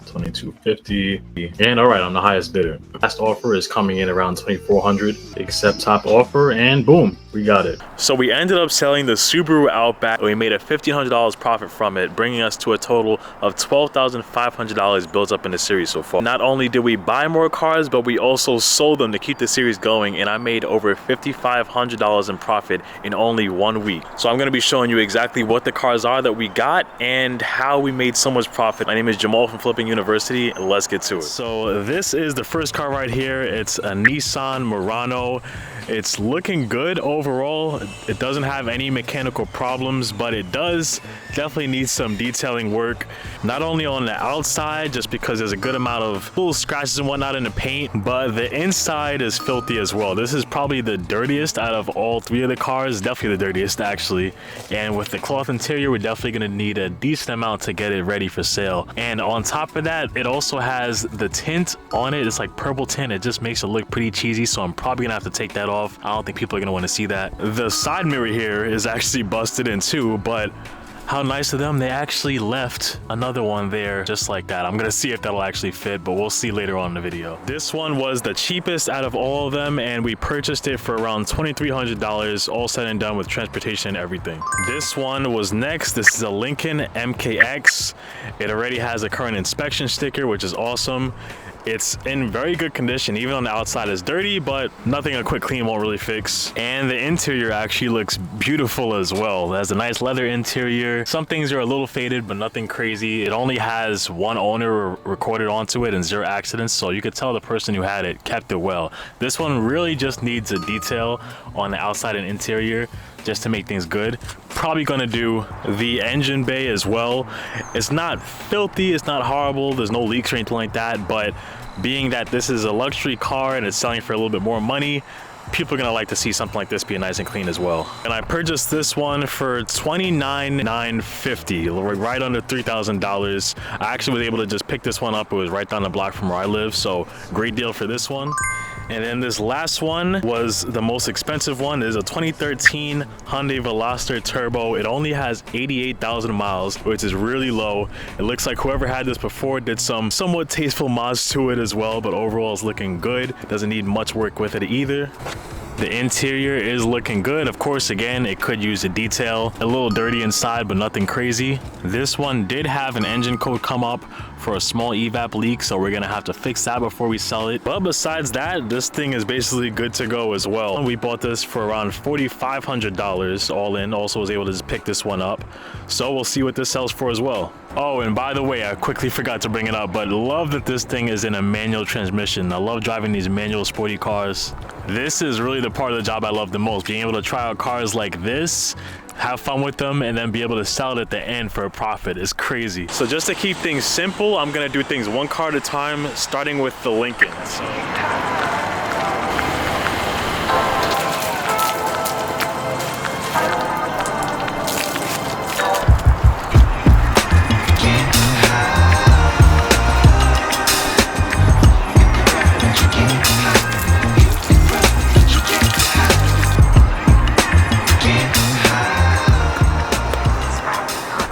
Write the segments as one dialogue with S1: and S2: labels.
S1: 2250. And all right, I'm the highest bidder. Last offer is coming in around 2400. Accept top offer, and boom, we got it. So we ended up selling the Subaru Outback. We made a $1,500 profit from it, bringing us to a total of $12,500 built up in the series so far. Not only did we buy more cars, but we also sold them to keep the series going, and I made over $5,500 in profit in only 1 week. So I'm going to be showing you exactly what the cars are that we got and how we made so much profit. My name is Jamal from Flipping University. Let's get to it. So this is the first car right here. It's a Nissan Murano. It's looking good overall. It doesn't have any mechanical problems, but it does definitely need some detailing work, not only on the outside, just because there's a good amount of little scratches and whatnot in the paint, but the inside is filthy as well. This is probably the dirtiest out of all three of the cars, definitely the dirtiest actually. And with the cloth interior, we're definitely gonna need a decent amount to get it ready for sale. And on top of that, it also has the tint on it. It's like purple tint. It just makes it look pretty cheesy, so I'm probably gonna have to take that off. I don't think people are gonna want to see that. The side mirror here is actually busted in too, but how nice of them, they actually left another one there just like that. I'm gonna see if that'll actually fit, but we'll see later on in the video. This one was the cheapest out of all of them, and we purchased it for around $2,300, all said and done with transportation and everything. This one was next. This is a Lincoln MKX. It already has a current inspection sticker, which is awesome. It's in very good condition, even on the outside it's dirty, but nothing a quick clean won't really fix. And the interior actually looks beautiful as well. It has a nice leather interior. Some things are a little faded, but nothing crazy. It only has one owner recorded onto it and 0 accidents, so you could tell the person who had it kept it well. This one really just needs a detail on the outside and interior just to make things good. Probably gonna do the engine bay as well. It's not filthy, it's not horrible, there's no leaks or anything like that, but being that this is a luxury car and it's selling for a little bit more money, people are gonna like to see something like this be nice and clean as well. And I purchased this one for $29,950, right under $3,000. I actually was able to just pick this one up. It was right down the block from where I live, so great deal for this one. And then this last one was the most expensive one. It is a 2013 Hyundai Veloster Turbo. It only has 88,000 miles, which is really low. It looks like whoever had this before did some somewhat tasteful mods to it as well, but overall it's looking good. Doesn't need much work with it either. The interior is looking good. Of course, again, it could use a detail. A little dirty inside, but nothing crazy. This one did have an engine code come up for a small evap leak, so we're gonna have to fix that before we sell it. But besides that, this thing is basically good to go as well. We bought this for around $4,500 all in. Also was able to just pick this one up. So we'll see what this sells for as well. Oh, and by the way, I quickly forgot to bring it up, but love that this thing is in a manual transmission. I love driving these manual sporty cars. This is really the part of the job I love the most, being able to try out cars like this, have fun with them, and then be able to sell it at the end for a profit. Is crazy. So just to keep things simple, I'm gonna do things one car at a time, starting with the Lincoln.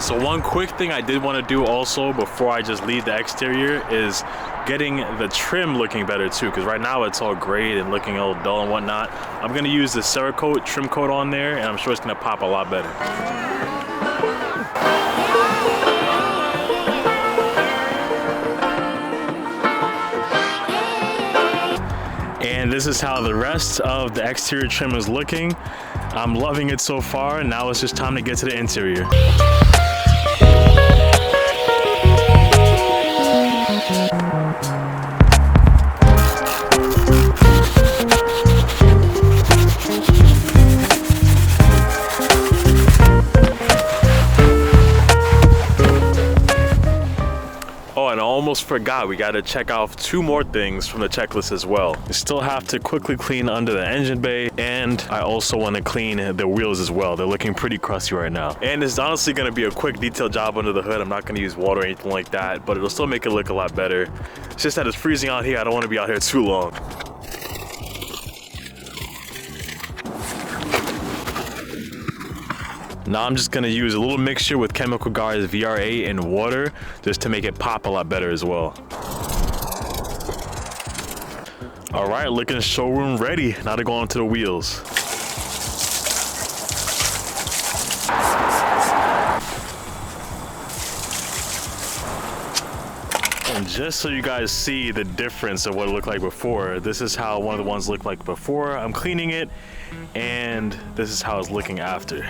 S1: So one quick thing I did want to do also before I just leave the exterior is getting the trim looking better too, because right now it's all gray and looking a little dull and whatnot. I'm going to use the Cerakote trim coat on there, and I'm sure it's going to pop a lot better. And this is how the rest of the exterior trim is looking. I'm loving it so far. Now it's just time to get to the interior. Oh, and I almost forgot, we gotta check off 2 more things from the checklist as well. We still have to quickly clean under the engine bay, and I also want to clean the wheels as well. They're looking pretty crusty right now. And it's honestly gonna be a quick detail job under the hood. I'm not gonna use water or anything like that, but it'll still make it look a lot better. It's just that it's freezing out here. I don't want to be out here too long. Now I'm just gonna use a little mixture with Chemical Guard's VRA and water just to make it pop a lot better as well. All right, looking showroom ready. Now to go onto the wheels. And just so you guys see the difference of what it looked like before, this is how one of the ones looked like before I'm cleaning it, and this is how it's looking after.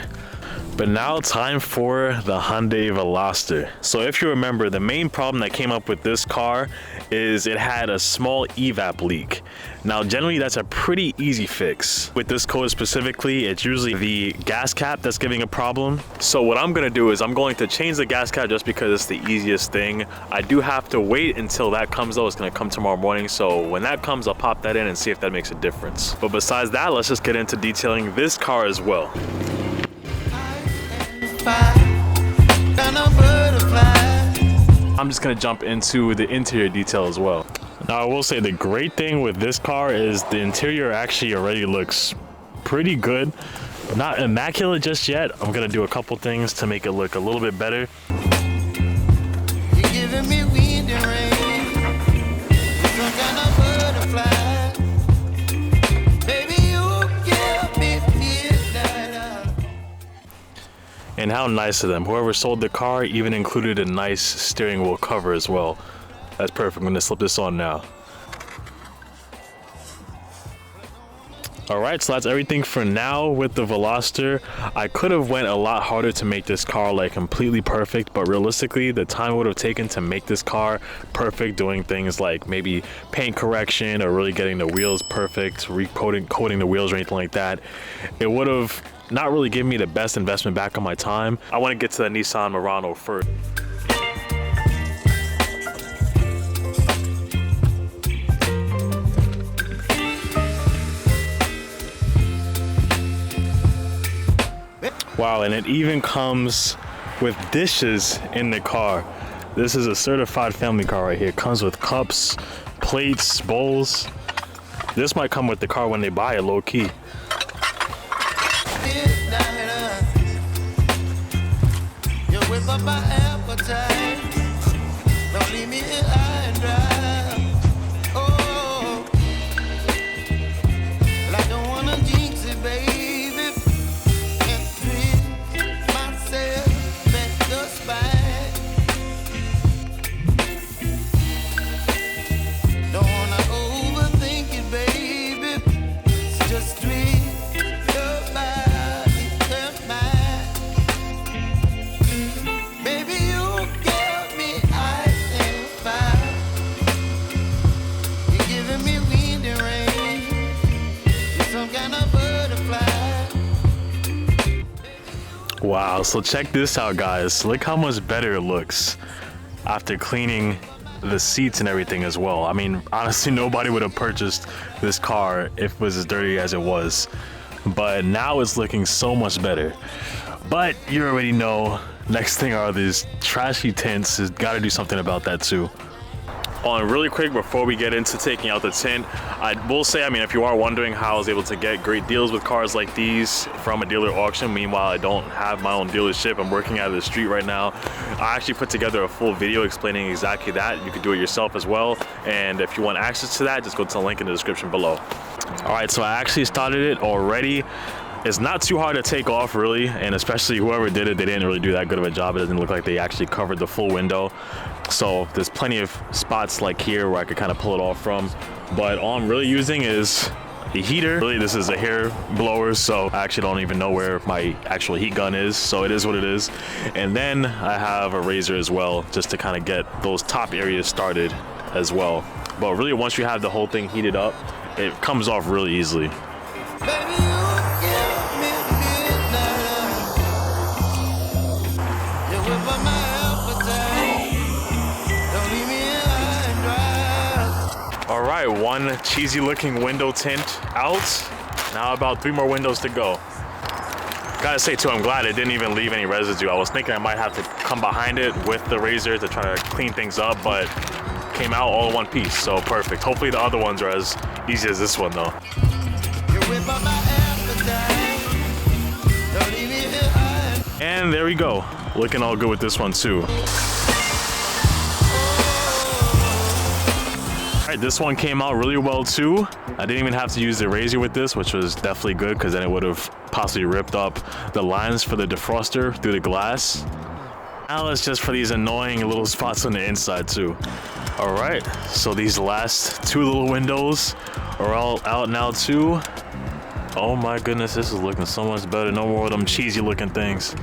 S1: But now time for the Hyundai Veloster. So if you remember, the main problem that came up with this car is it had a small evap leak. Now generally that's a pretty easy fix. With this code specifically, it's usually the gas cap that's giving a problem. So what I'm gonna do is I'm going to change the gas cap just because it's the easiest thing. I do have to wait until that comes though. It's gonna come tomorrow morning. So when that comes, I'll pop that in and see if that makes a difference. But besides that, let's just get into detailing this car as well. I'm just gonna jump into the interior detail as well. Now I will say the great thing with this car is the interior actually already looks pretty good. Not immaculate just yet. I'm gonna do a couple things to make it look a little bit better.
S2: You're giving me wind and rain, some kind of butterfly. Baby, you give me midnight.
S1: And how nice of them. Whoever sold the car even included a nice steering wheel cover as well. That's perfect. I'm gonna slip this on now. All right, so that's everything for now with the Veloster. I could have went a lot harder to make this car like completely perfect, but realistically, the time it would have taken to make this car perfect, doing things like maybe paint correction or really getting the wheels perfect, coating the wheels or anything like that, it would have not really given me the best investment back on my time. I want to get to the Nissan Murano first. Wow, and it even comes with dishes in the car. This is a certified family car right here. It comes with cups, plates, bowls. This might come with the car when they buy it, low key.
S2: You whip up my appetite. Don't leave me here high and dry. Oh, I don't wanna jinx it, baby.
S1: Wow, so check this out, guys. Look how much better it looks after cleaning the seats and everything as well. I mean, honestly, nobody would have purchased this car if it was as dirty as it was. But now it's looking so much better. But you already know, next thing are these trashy tints. Got to do something about that too. On really quick before we get into taking out the tint, I will say, I mean, if you are wondering how I was able to get great deals with cars like these from a dealer auction, meanwhile I don't have my own dealership, I'm working out of the street right now. I actually put together a full video explaining exactly that. You can do it yourself as well, and if you want access to that, just go to the link in the description below. All right, so I actually started it already. It's not too hard to take off really, and especially whoever did it, they didn't really do that good of a job. It doesn't look like they actually covered the full window. So there's plenty of spots like here where I could kind of pull it off from. But all I'm really using is the heater. Really, this is a hair blower, so I actually don't even know where my actual heat gun is. So it is what it is. And then I have a razor as well, just to kind of get those top areas started as well. But really, once you have the whole thing heated up, it comes off really easily.
S2: Baby, you give me midnight. You whip up my appetite. Don't leave me here high and dry.
S1: All right, one cheesy looking window tint out. Now about 3 more windows to go. Gotta say too, I'm glad it didn't even leave any residue. I was thinking I might have to come behind it with the razor to try to clean things up, but came out all in one piece, so perfect. Hopefully the other ones are as easy as this one though. And there we go. Looking all good with this one too. All right, this one came out really well too. I didn't even have to use the razor with this, which was definitely good because then it would have possibly ripped up the lines for the defroster through the glass. Now it's just for these annoying little spots on the inside too. All right, so these last two little windows are all out now too. Oh my goodness, this is looking so much better. No more of them cheesy looking things.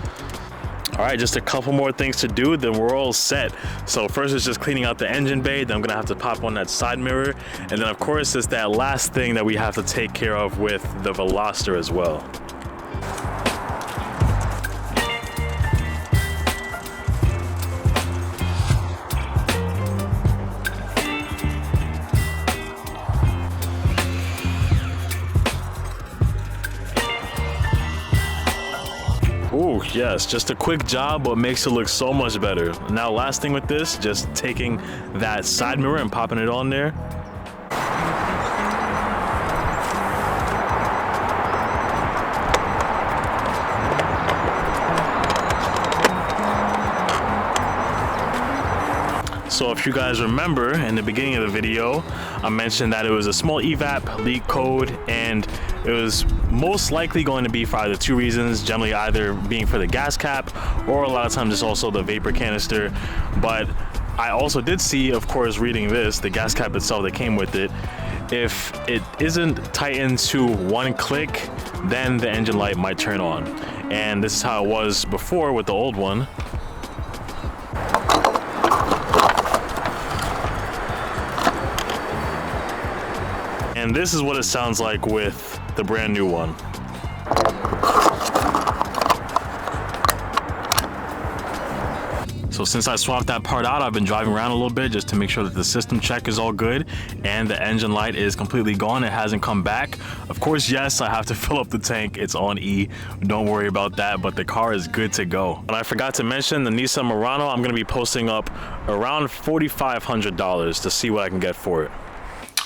S1: All right, just a couple more things to do, then we're all set. So first is just cleaning out the engine bay, then I'm gonna have to pop on that side mirror. And then of course, it's that last thing that we have to take care of with the Veloster as well. Oh yes, just a quick job, but makes it look so much better. Now last thing with this, just taking that side mirror and popping it on there. So if you guys remember in the beginning of the video, I mentioned that it was a small evap leak code, and it was most likely going to be for either two reasons, generally either being for the gas cap or a lot of times it's also the vapor canister. But I also did see, of course, reading this, the gas cap itself that came with it, if it isn't tightened to one click, then the engine light might turn on. And this is how it was before with the old one. And this is what it sounds like with the brand new one. So since I swapped that part out, I've been driving around a little bit just to make sure that the system check is all good and the engine light is completely gone. It hasn't come back. Of course, yes, I have to fill up the tank. It's on E. Don't worry about that, but the car is good to go. And I forgot to mention the Nissan Murano, I'm gonna be posting up around $4,500 to see what I can get for it.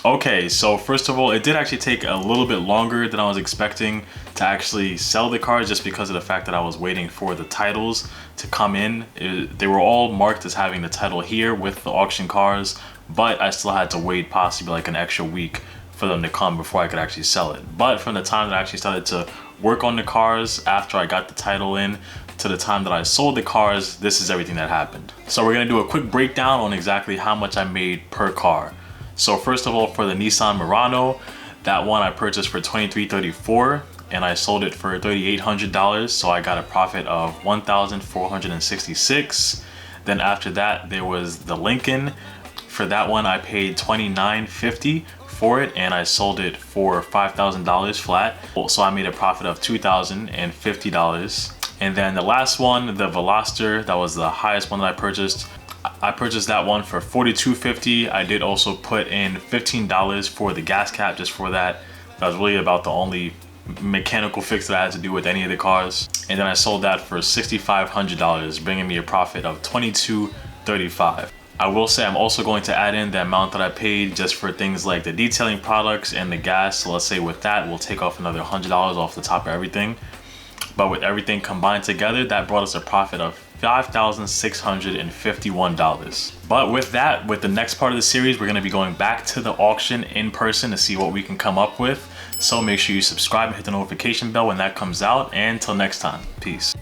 S1: Okay, so first of all, it did actually take a little bit longer than I was expecting to actually sell the car, just because of the fact that I was waiting for the titles to come in. They were all marked as having the title here with the auction cars, but I still had to wait possibly like an extra week for them to come before I could actually sell it. But from the time that I actually started to work on the cars after I got the title in to the time that I sold the cars, this is everything that happened. So we're gonna do a quick breakdown on exactly how much I made per car. So first of all, for the Nissan Murano, that one I purchased for $2,334 and I sold it for $3,800. So I got a profit of $1,466. Then after that, there was the Lincoln. For that one, I paid $2,950 for it and I sold it for $5,000 flat. So I made a profit of $2,050. And then the last one, the Veloster, that was the highest one that I purchased. I purchased that one for $42.50. I did also put in $15 for the gas cap just for that. That was really about the only mechanical fix that I had to do with any of the cars. And then I sold that for $6,500, bringing me a profit of $22.35. I will say I'm also going to add in the amount that I paid just for things like the detailing products and the gas. So let's say with that, we'll take off another $100 off the top of everything. But with everything combined together, that brought us a profit of $5,651. But with that, with the next part of the series, we're gonna be going back to the auction in person to see what we can come up with. So make sure you subscribe and hit the notification bell when that comes out. And until next time, peace.